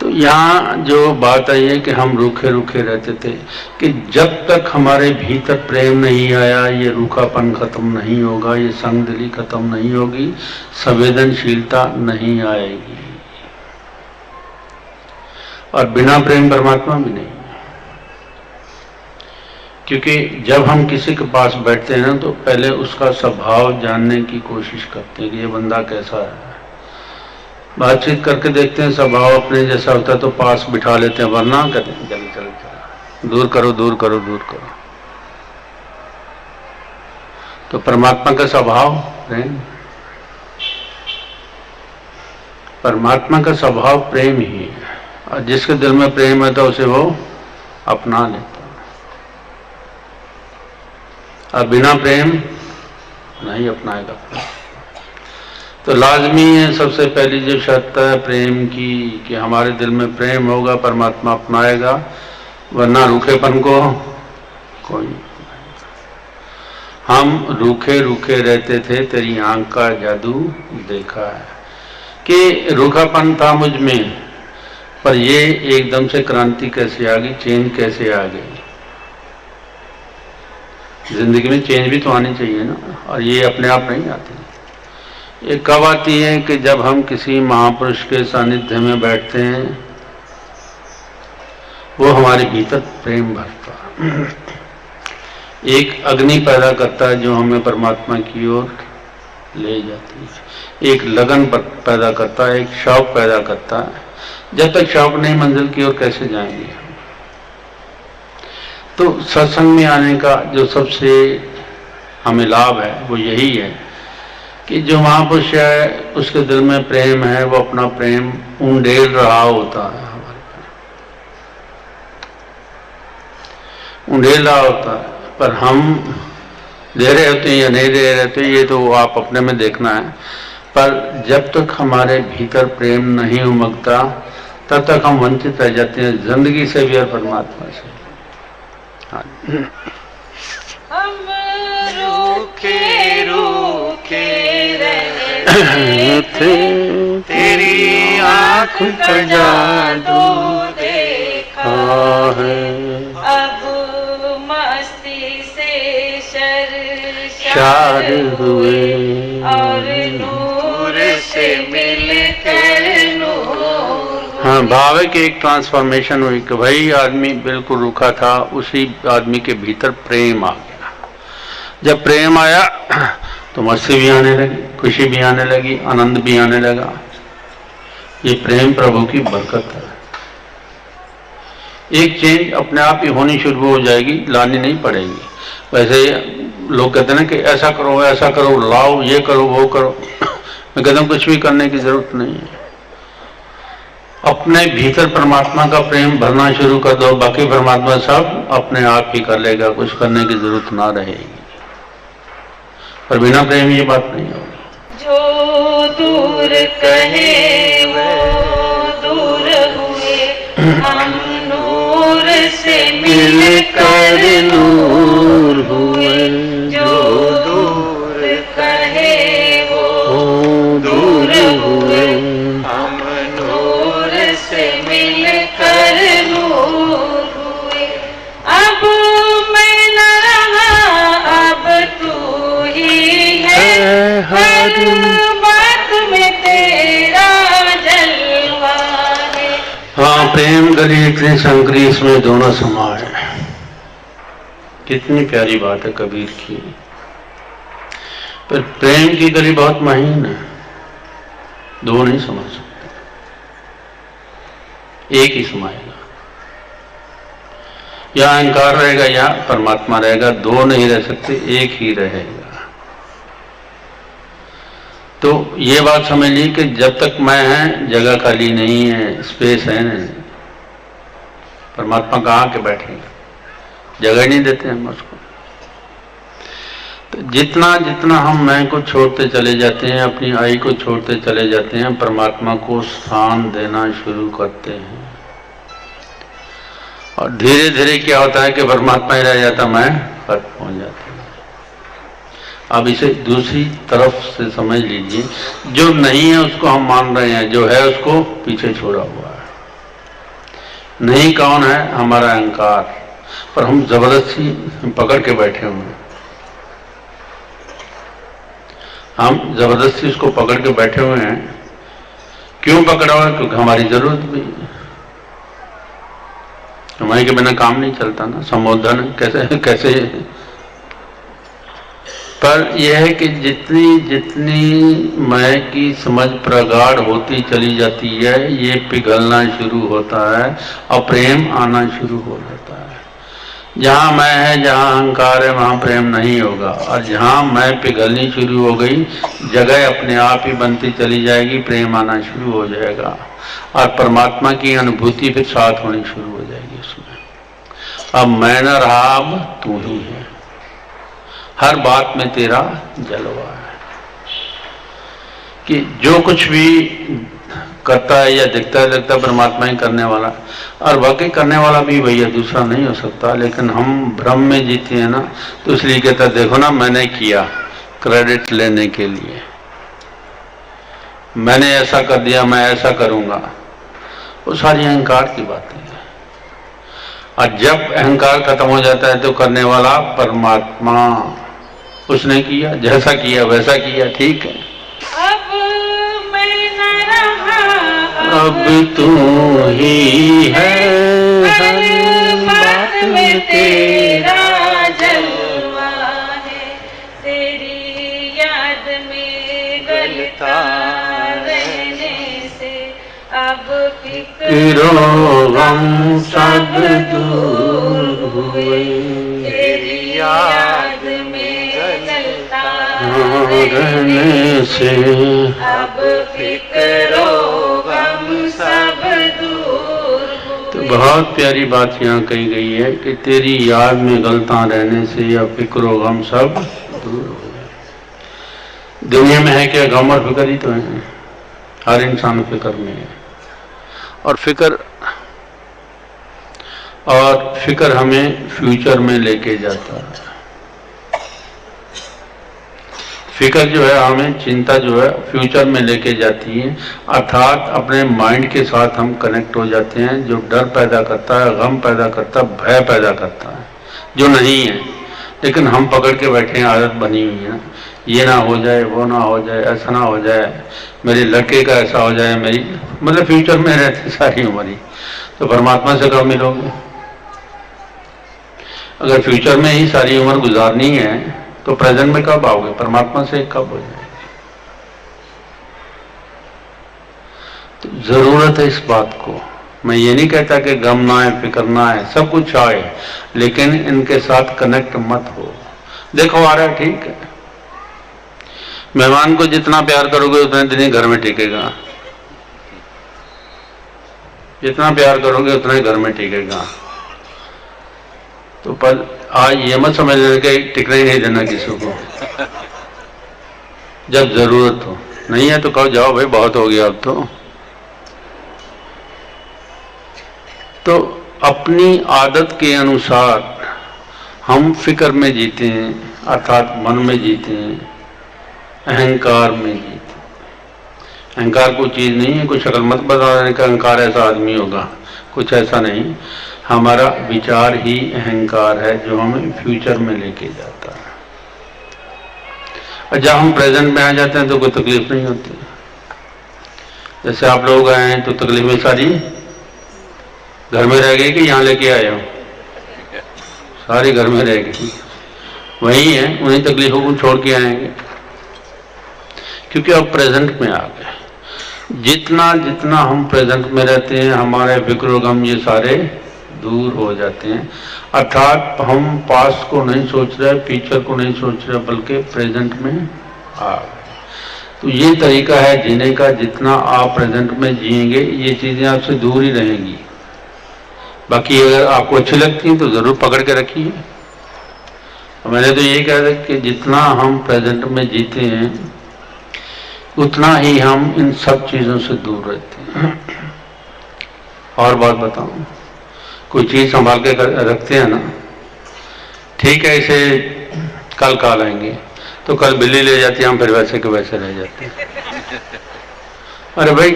तो यहाँ जो बात आई है कि हम रूखे रूखे रहते थे, कि जब तक हमारे भीतर प्रेम नहीं आया, ये रूखापन खत्म नहीं होगा, ये संगदिली खत्म नहीं होगी, संवेदनशीलता नहीं आएगी, और बिना प्रेम परमात्मा भी नहीं। क्योंकि जब हम किसी के पास बैठते हैं ना, तो पहले उसका स्वभाव जानने की कोशिश करते हैं कि ये बंदा कैसा है। बातचीत करके देखते हैं, स्वभाव अपने जैसा होता है तो पास बिठा लेते हैं, वरना कहते हैं चलो चलो चलो, दूर करो दूर करो दूर करो। तो परमात्मा का स्वभाव प्रेम, परमात्मा का स्वभाव प्रेम ही है, और जिसके दिल में प्रेम है तो उसे वो अपना लेता, और बिना प्रेम नहीं अपनाएगा। तो लाजमी है, सबसे पहली जो शर्त है प्रेम की, कि हमारे दिल में प्रेम होगा, परमात्मा अपनाएगा, वरना रूखेपन को कोई नहीं। हम रूखे रूखे रहते थे, तेरी आंख का जादू देखा है, कि रूखापन था मुझ में, पर ये एकदम से क्रांति कैसे आ गई, चेंज कैसे आ गई। जिंदगी में चेंज भी तो आनी चाहिए ना, और ये अपने आप नहीं आती। ये कब आती है कि जब हम किसी महापुरुष के सानिध्य में बैठते हैं, वो हमारे भीतर प्रेम भरता, एक अग्नि पैदा करता है जो हमें परमात्मा की ओर ले जाती है, एक लगन पैदा करता है, एक शौक पैदा करता है। जब तक शौक नहीं, मंजिल की ओर कैसे जाएंगे। तो सत्संग में आने का जो सबसे हमें लाभ है वो यही है कि जो महापुरुष है उसके दिल में प्रेम है, वो अपना प्रेम उंडेल रहा होता है, हमारे उंडेल रहा होता है। पर हम दे रहे होते हैं या नहीं दे रहे होते, ये तो आप अपने में देखना है। पर जब तक हमारे भीतर प्रेम नहीं उमगता, तब तक हम वंचित रह जाते हैं जिंदगी से भी और परमात्मा से। हम रूखे रूखे रहे थे, तेरी आँख का जादू देखा है, अब मस्ती से शर्शार हुए, और नूर से मिलकर नूर। हाँ, भाव की एक ट्रांसफॉर्मेशन हुई कि भाई आदमी बिल्कुल रूखा था, उसी आदमी के भीतर प्रेम आ गया। जब प्रेम आया तो मस्ती भी आने लगी, खुशी भी आने लगी, आनंद भी आने लगा। ये प्रेम प्रभु की बरकत है। एक चेंज अपने आप ही होनी शुरू हो जाएगी, लानी नहीं पड़ेगी। वैसे लोग कहते हैं ना कि ऐसा करो, लाओ, ये करो, वो करो। मैं कहता हूँ कुछ भी करने की जरूरत नहीं है। अपने भीतर परमात्मा का प्रेम भरना शुरू कर दो, बाकी परमात्मा सब अपने आप ही कर लेगा, कुछ करने की जरूरत ना रहेगी। पर बिना प्रेम ये बात नहीं होगी। जो दूर कहे वो दूर हुए, हम नूर से मिलकर नूर हुए। जो दूर कहे वो दूर हुए, हम नूर से मिलकर नूर हुए। अब मैं न रहा, अब तू ही है, हर बात में तेरा जलवा है। हाँ, प्रेम गली इतनी संकरी, इसमें दोनों समा है। कितनी प्यारी बात है कबीर की। पर प्रेम की गली बहुत महीन है, दो नहीं समझ सकते, एक ही समाएगा। या अहंकार रहेगा या परमात्मा रहेगा, दो नहीं रह सकते, एक ही रहेगा। तो ये बात समझ ली कि जब तक मैं है, जगह खाली नहीं है, स्पेस है नहीं। परमात्मा कहाँ के बैठेगा, जगह नहीं देते हम उसको। तो जितना जितना हम मैं को छोड़ते चले जाते हैं, अपनी आई को छोड़ते चले जाते हैं, परमात्मा को स्थान देना शुरू करते हैं। और धीरे धीरे क्या होता है कि परमात्मा ही रह जाता, मैं खत्म हो जाता। अब इसे दूसरी तरफ से समझ लीजिए, जो नहीं है उसको हम मान रहे हैं, जो है उसको पीछे छोड़ा हुआ है। नहीं कौन है? हमारा अहंकार। पर हम जबरदस्ती पकड़ के बैठे हुए हैं, हम जबरदस्ती उसको पकड़ के बैठे हुए हैं। क्यों पकड़ा हुआ है? क्योंकि हमारी जरूरत भी है। हमारे के बिना काम नहीं चलता ना, संबोधन कैसे कैसे। पर यह है कि जितनी जितनी मैं की समझ प्रगाढ़ होती चली जाती है, ये पिघलना शुरू होता है और प्रेम आना शुरू हो जाता है। जहां मैं है, जहां अहंकार है, वहां प्रेम नहीं होगा। और जहां मैं पिघलनी शुरू हो गई, जगह अपने आप ही बनती चली जाएगी, प्रेम आना शुरू हो जाएगा और परमात्मा की अनुभूति फिर साथ होनी शुरू हो जाएगी उसमें। अब मैं न रहा, अब तू ही है, हर बात में तेरा जलवा है। कि जो कुछ भी करता है या दिखता है, लगता परमात्मा ही करने वाला, और वाकई करने वाला भी भैया दूसरा नहीं हो सकता। लेकिन हम भ्रम में जीते हैं ना, तो इसलिए कहता है देखो ना मैंने किया, क्रेडिट लेने के लिए, मैंने ऐसा कर दिया, मैं ऐसा करूंगा। वो सारी अहंकार की बातें हैं। और जब अहंकार खत्म हो जाता है तो करने वाला परमात्मा, उसने किया, जैसा किया वैसा किया, ठीक है। अब मैं न रहा, अब तू ही है, हर बात में तेरा जलवा है। तेरी याद में गलता रहने से अब फिरो गम सब दूर हुए। तेरी याद में गलता रहने से अब फिक्रो गम सब दूर हुए। तो बहुत प्यारी बात यहाँ कही गई है कि तेरी याद में गलता रहने से या फिक्रो गम सब दूर हो गए। दुनिया में है क्या? गम और फिक्र ही तो है, हर इंसान फिक्र में है। और फिक्र हमें फ्यूचर में लेके जाता है। फिक्र जो है हमें, चिंता जो है फ्यूचर में लेके जाती है, अर्थात अपने माइंड के साथ हम कनेक्ट हो जाते हैं, जो डर पैदा करता है, गम पैदा करता है, भय पैदा करता है, जो नहीं है। लेकिन हम पकड़ के बैठे हैं, आदत बनी हुई है, ये ना हो जाए, वो ना हो जाए, ऐसा ना हो जाए, मेरे लड़के का ऐसा हो जाए, मेरी मतलब फ्यूचर में रहती सारी उम्र ही। तो परमात्मा से कब मिलोगे? अगर फ्यूचर में ही सारी उम्र गुजारनी है तो प्रेजेंट में कब आओगे? परमात्मा से कब हो जाएगी? तो जरूरत है इस बात को। मैं ये नहीं कहता कि गम ना आए, फिक्र ना आए, सब कुछ आए, लेकिन इनके साथ कनेक्ट मत हो। देखो आ रहा है, ठीक है, मेहमान को जितना प्यार करोगे उतने दिन ही घर में टिकेगा, जितना प्यार करोगे उतना ही घर में टिकेगा। तो पर आज ये मत समझ लेना कि टिकने ही नहीं देना किसी को। जब जरूरत हो, नहीं है तो कहो जाओ भाई बहुत हो गया अब तो अपनी आदत के अनुसार हम फिक्र में जीते हैं, अर्थात मन में जीते हैं, अहंकार में जीते हैं। अहंकार कोई चीज नहीं है, कोई शक्ल मत बता देने का अहंकार ऐसा आदमी होगा, कुछ ऐसा नहीं। हमारा विचार ही अहंकार है जो हमें फ्यूचर में लेके जाता है। और जब हम प्रेजेंट में आ जाते हैं तो कोई तकलीफ नहीं होती। जैसे आप लोग आए हैं तो तकलीफें सारी घर में रह गई कि यहाँ लेके आए हो? सारी घर में रह गई, वही है, उन्हीं तकलीफों को छोड़ के आएंगे क्योंकि अब प्रेजेंट में आ गए। जितना जितना हम प्रेजेंट में रहते हैं, हमारे फिक्र गम ये सारे दूर हो जाते हैं। अर्थात हम पास्ट को नहीं सोच रहे, फ्यूचर को नहीं सोच रहे, बल्कि प्रेजेंट में आ गए। तो ये तरीका है जीने का। जितना आप प्रेजेंट में जिएंगे ये चीजें आपसे दूर ही रहेंगी। बाकी अगर आपको अच्छी लगती हैं तो जरूर पकड़ के रखिए। मैंने तो ये कहा था कि जितना हम प्रेजेंट में जीते हैं उतना ही हम इन सब चीजों से दूर रहते हैं। और बात बताऊं, कोई चीज संभाल के रखते हैं ना, ठीक है, इसे कल खा लेंगे, तो कल बिल्ली ले जाती है, हम फिर वैसे के वैसे रह जाते हैं। अरे भाई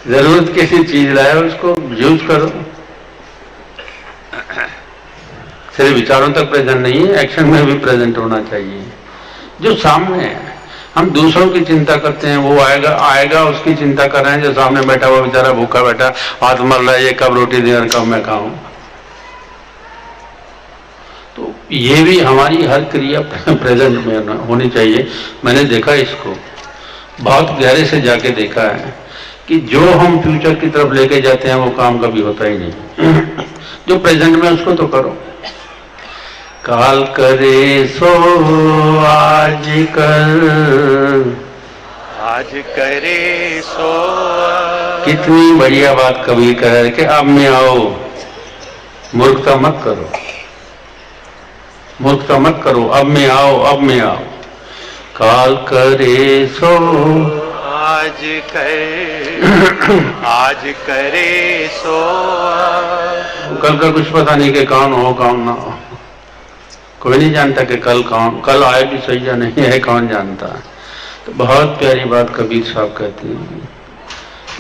जरूरत किसी चीज लाए उसको यूज करो। सिर्फ विचारों तक प्रेजेंट नहीं है, एक्शन में भी प्रेजेंट होना चाहिए। जो सामने है, हम दूसरों की चिंता करते हैं, वो आएगा उसकी चिंता कर रहे हैं। जो सामने बैठा हुआ बेचारा भूखा बैठा हाथ मल रहा है, ये कब रोटी दे और कब मैं खाऊं। तो ये भी हमारी हर क्रिया प्रेजेंट में होनी चाहिए। मैंने देखा इसको बहुत गहरे से जाके देखा है कि जो हम फ्यूचर की तरफ लेके जाते हैं वो काम कभी होता ही नहीं। जो प्रेजेंट में उसको तो करो। काल करे सो आज कर, आज करे सो। कितनी बढ़िया बात कबीर कह रहे कि अब में आओ, मूर्खता मत करो, मूर्खता मत करो, अब में आओ, अब में आओ। काल करे सो आज करे सो। कल का कुछ पता नहीं कि कौन हो कौन ना हो। कोई नहीं जानता कि कल आए भी सही या नहीं है, कौन जानता है। तो बहुत प्यारी बात कबीर साहब कहते हैं,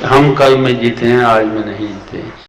हम कल में जीते हैं, आज में नहीं जीते।